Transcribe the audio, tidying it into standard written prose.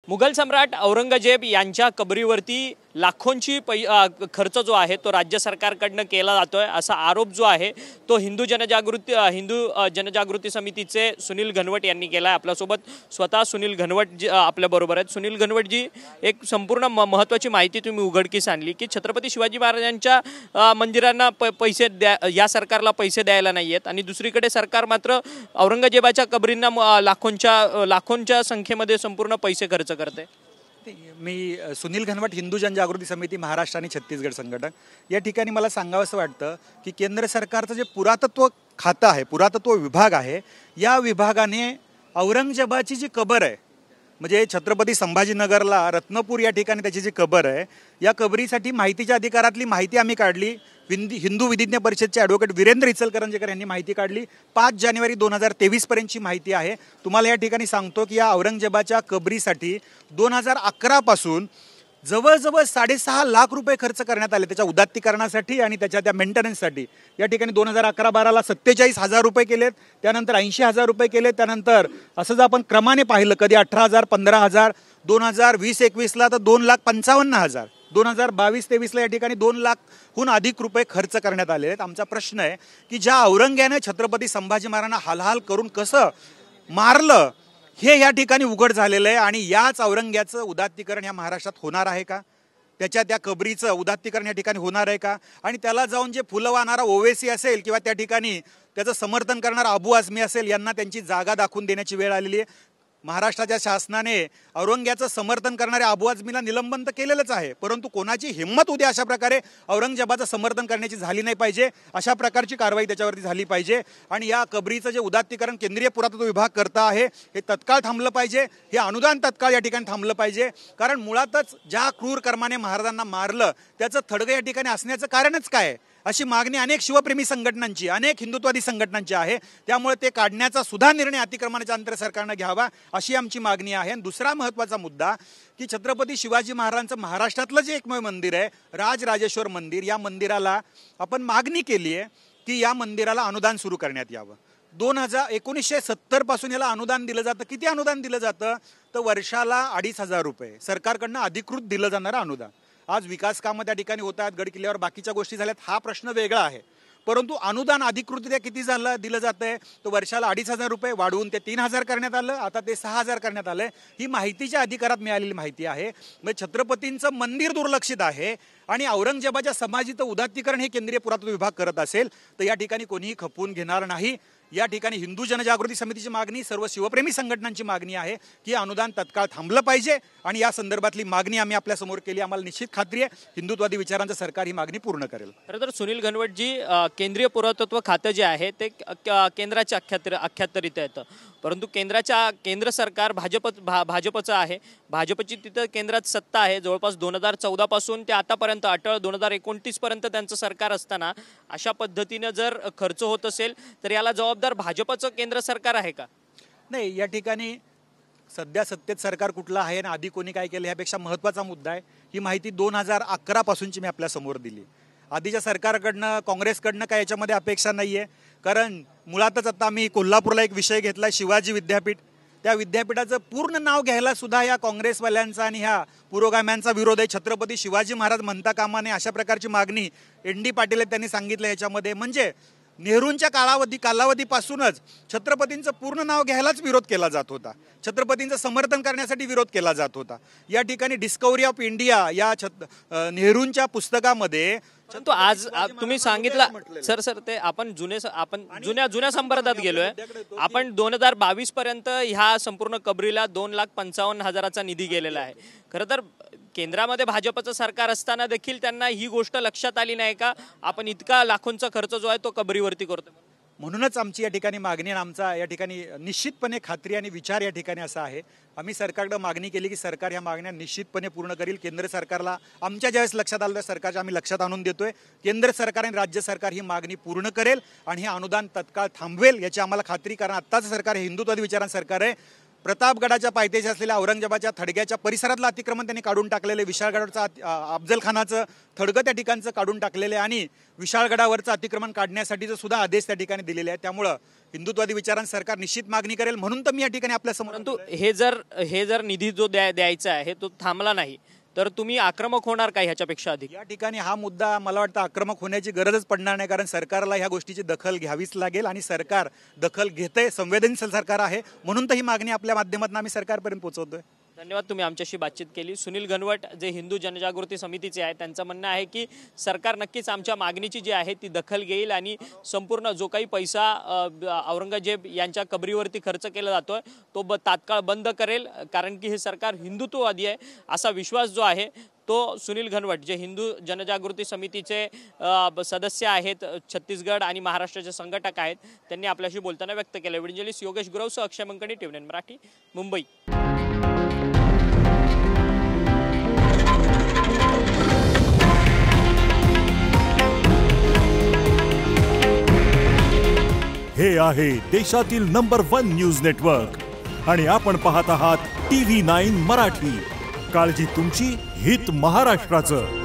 मुघल सम्राट औरंगजेब यांच्या कबरीवरती लाखोंची खर्च जो आहे तो राज्य सरकारकडनं केला जातोय असा आरोप जो आहे तो हिंदू जनजागृती समितीचे सुनील घनवट यांनी केला आहे। आपल्यासोबत स्वतः सुनील घनवट जी आपल्याबरोबर आहेत। सुनील घनवट जी, एक संपूर्ण महत्त्वाची माहिती तुम्ही उघडकीस आणली की छत्रपती शिवाजी महाराजांच्या मंदिरांना पैसे या सरकारला पैसे द्यायला नाही आहेत आणि दुसरीकडे सरकार मात्र औरंगजेबाच्या कबरींना लाखोंच्या संख्येमध्ये संपूर्ण पैसे खर्च करते। मी सुनील घनवट, हिंदू जनजागृती समिती महाराष्ट्र आणि छत्तीसगड संघटक। या ठिकाणी मला सांगावंसं वाटतं की केंद्र सरकारचं जे पुरातत्व खातं आहे, पुरातत्व विभाग आहे, या विभागाने औरंगजेबाची जी कबर आहे, म्हणजे छत्रपती संभाजीनगरला रत्नपूर या ठिकाणी त्याची जी कबर आहे, या कबरीसाठी माहितीच्या अधिकारातली माहिती आम्ही काढली। हिंदू विधिज्ञ परिषदचे ॲडव्होकेट वीरेंद्र इचलकरंजीकर यांनी माहिती काढली। 5 जानेवारी 2023 पर्यंतची माहिती आहे। तुम्हाला या ठिकाणी सांगतो की या औरंगजेबाच्या कबरीसाठी 2011 पासून जवळजवळ 6.5 लाख रुपये खर्च करण्यात आले त्याच्या उदात्तीकरणासाठी आणि त्याच्या त्या मेंटेनन्ससाठी। या ठिकाणी 2011-12ला 47,000 रुपये केलेत, त्यानंतर 80,000 रुपये केले, त्यानंतर असं जर आपण क्रमाने पाहिलं कधी 18,000, 15,000, 2020-21ला तर 2,55,000, 2022-23ला या ठिकाणी 2 लाखहून अधिक रुपये खर्च करण्यात आले आहेत। आमचा प्रश्न आहे की ज्या औरंग्याने छत्रपती संभाजी महाराजांना हालहाल करून कसं मारलं हे या ठिकाणी उघड झालेलं आहे आणि याच औरंग्याचं उदात्तीकरण या महाराष्ट्रात होणार आहे का? त्याच्या त्या कबरीचं उदात्तीकरण या ठिकाणी होणार आहे का? आणि त्याला जाऊन जे फुलं वाहणारा ओवेसी असेल किंवा त्या ठिकाणी त्याचं समर्थन करणारा अबू आझमी असेल, यांना त्यांची जागा दाखवून देण्याची वेळ आलेली आहे। महाराष्ट्राच्या शासनाने औरंग्याचं समर्थन करणाऱ्या अबू आझमीला निलंबन तर केलेलंच आहे, परंतु कोणाची हिंमत उद्या अशा प्रकारे औरंगजेबाचं समर्थन करण्याची झाली नाही पाहिजे। अशा प्रकारची कारवाई त्याच्यावरती झाली पाहिजे आणि या कबरीचं जे उदात्तीकरण केंद्रीय पुरातत्व विभाग करता आहे हे तत्काळ थांबलं पाहिजे। हे अनुदान तत्काळ या ठिकाणी थांबलं पाहिजे, कारण मुळातच ज्या क्रूर कर्माने महाराजांना मारलं त्याचं थडगं या ठिकाणी असण्याचं कारणच काय आहे? अशी मागणी अनेक शिवप्रेमी संघटनांची, अनेक हिंदुत्ववादी संघटनांची आहे। त्यामुळे ते काढण्याचा सुद्धा निर्णय अतिक्रमणाच्या अंतर सरकारनं घ्यावा अशी आमची मागणी आहे। आणि दुसरा महत्त्वाचा मुद्दा की छत्रपती शिवाजी महाराजांचं महाराष्ट्रातलं जे एकमेव मंदिर आहे राजराजेश्वर मंदिर, या मंदिराला आपण मागणी केली आहे की या मंदिराला अनुदान सुरू करण्यात यावं। 1970 पासून याला अनुदान दिलं जातं। किती अनुदान दिलं जातं? तर वर्षाला 2,500 रुपये सरकारकडनं अधिकृत दिलं जाणारं अनुदान। आज विकास कामं त्या ठिकाणी होत आहेत, गड किल्ल्यावर बाकीच्या गोष्टी झाल्यात, हा प्रश्न वेगळा आहे, परंतु अनुदान अधिकृतरित्या किती दिलं जातंय? तर वर्षाला 2,500 रुपये वाढवून ते 3,000 करण्यात आलं, आता ते 6,000 करण्यात आलं। ही माहितीच्या अधिकारात मिळालेली माहिती आहे। म्हणजे छत्रपतींचं मंदिर दुर्लक्षित आहे आणि औरंगजेबाच्या समाधीचं उदात्तीकरण हे केंद्रीय पुरातत्व विभाग करत असेल तर या ठिकाणी कोणीही खपवून घेणार नाही। या ठिकाणी हिंदू जनजागृती समितीची मागणी, सर्व शिवप्रेमी संघटनांची मागणी आहे की अनुदान तत्काळ थांबलं पाहिजे आणि या संदर्भातली मागणी आम्ही आपल्या समोर केली। आम्हाला निश्चित खात्री आहे हिंदुत्वादी विचारांचं सरकार ही मागणी पूर्ण करेल। खरं तर सुनील घनवट जी, केंद्रीय पुरातत्व खातं जे आहे ते केंद्राच्या अखत्यारीत येतं, परंतु केंद्र सरकार भाजपचं आहे। भाजपची तिथं केंद्रात सत्ता आहे। जवळपास 2014 पासून ते आतापर्यंत अटळ 2029 पर्यंत त्यांचं सरकार असताना अशा पद्धतीनं जर खर्च होत असेल तर याला जबाबदार भाजपचं केंद्र सरकार आहे का? नाही, या ठिकाणी सध्या सत्तेत सरकार कुठलं आहे आणि आधी कोणी काय केलं यापेक्षा महत्त्वाचा मुद्दा आहे ही माहिती 2011 पासूनची मी आपल्या समोर दिली। आधीच्या सरकारकडनं, काँग्रेसकडनं काय याच्यामध्ये अपेक्षा नाही आहे, कारण मुळातच आता आम्ही कोल्हापूरला एक विषय घेतला शिवाजी विद्यापीठ, त्या विद्यापीठाचं पूर्ण नाव घ्यायला सुद्धा या काँग्रेसवाल्यांचा आणि ह्या पुरोगाम्यांचा विरोध आहे। छत्रपती शिवाजी महाराज म्हणता कामा नये अशा प्रकारची मागणी ND पाटील त्यांनी सांगितलं याच्यामध्ये। म्हणजे नेहरूंच्या कालावधीपासूनच छत्रपतींचं पूर्ण नाव घ्यायलाच विरोध केला जात होता, छत्रपतींचं समर्थन करण्यासाठी विरोध केला जात होता। या ठिकाणी डिस्कव्हरी ऑफ इंडिया या नेहरूंच्या पुस्तकामध्ये तो आज तुम्ही सांगितलं सर ते आपण जुन्या संपर्कात गेलोय। आपण 2022 पर्यंत ह्या संपूर्ण कबरीला 2,55,000चा निधी गेलेला आहे। खरं तर केंद्रामध्ये भाजपचं सरकार असताना देखील त्यांना ही गोष्ट लक्षात आली नाही का आपण इतका लाखोंचा खर्च जो आहे तो कबरीवरती करतो? म्हणूनच आमची या ठिकाणी मागणी आणि आमचा या ठिकाणी निश्चितपणे खात्री आणि विचार या ठिकाणी असा आहे, आम्ही सरकारकडे मागणी केली की सरकार ह्या मागण्या निश्चितपणे पूर्ण करेल। केंद्र सरकारला आमच्या ज्यावेळेस लक्षात आलं त्या सरकारच्या आम्ही लक्षात आणून देतोय, केंद्र सरकार आणि राज्य सरकार ही मागणी पूर्ण करेल आणि हे अनुदान तत्काळ थांबवेल याची आम्हाला खात्री, कारण आत्ताचं सरकार हे हिंदुत्वादी विचारांचं सरकार आहे। प्रतापगडाच्या पायथ्याशी असलेल्या औरंगजेबाच्या थडग्याच्या परिसरातलं अतिक्रमण त्यांनी काढून टाकलेले, विशाळगडावरचं अफजलखानाचं थडगं त्या ठिकाणचं काढून टाकलेले आणि विशाळगडावरचं अतिक्रमण काढण्यासाठीचं सुद्धा आदेश त्या ठिकाणी दिलेले आहेत. त्यामुळं हिंदुत्ववादी विचारांचं सरकार निश्चित मागणी करेल, म्हणून तर मी या ठिकाणी आपल्या समोर. परंतु हे जर निधी जो द्यायचा आहे तो थांबला नाही तर तुम्ही आक्रमक होणार का ह्याच्यापेक्षा अधिक? या ठिकाणी हा मुद्दा मला वाटतं आक्रमक होण्याची गरजच पडणार नाही, कारण सरकारला ह्या गोष्टीची दखल घ्यावीच लागेल आणि सरकार दखल घेतंय, संवेदनशील सरकार आहे, म्हणून तर ही मागणी आपल्या माध्यमातून आम्ही सरकारपर्यंत पोहोचवतोय. धन्यवाद, तुम्ही आमच्याशी बातचीत केली. सुनील घनवट जे हिंदू जनजागृती समितीचे आहेत त्यांचं म्हणणं आहे की सरकार नक्कीच आमच्या मागणीची जी आहे ती दखल घेईल आणि संपूर्ण जो काही पैसा औरंगजेब यांच्या कबरीवरती खर्च केला जातोय तो तात्काळ बंद करेल, कारण की हे सरकार हिंदुत्ववादी आहे असा विश्वास जो आहे तो सुनील घनवट जे हिंदू जनजागृती समितीचे सदस्य आहेत, छत्तीसगड आणि महाराष्ट्राचे संघटक आहेत, त्यांनी आपल्याशी बोलताना व्यक्त केलं. व्हिडिओ योगेश गुरवसह अक्षय मंकणी, TVN मराठी, मुंबई. हे आहे देशातील नंबर 1 न्यूज नेटवर्क आणि आपण पाहत आहात TV9 मराठी. काळजी तुमची, हित महाराष्ट्राचं.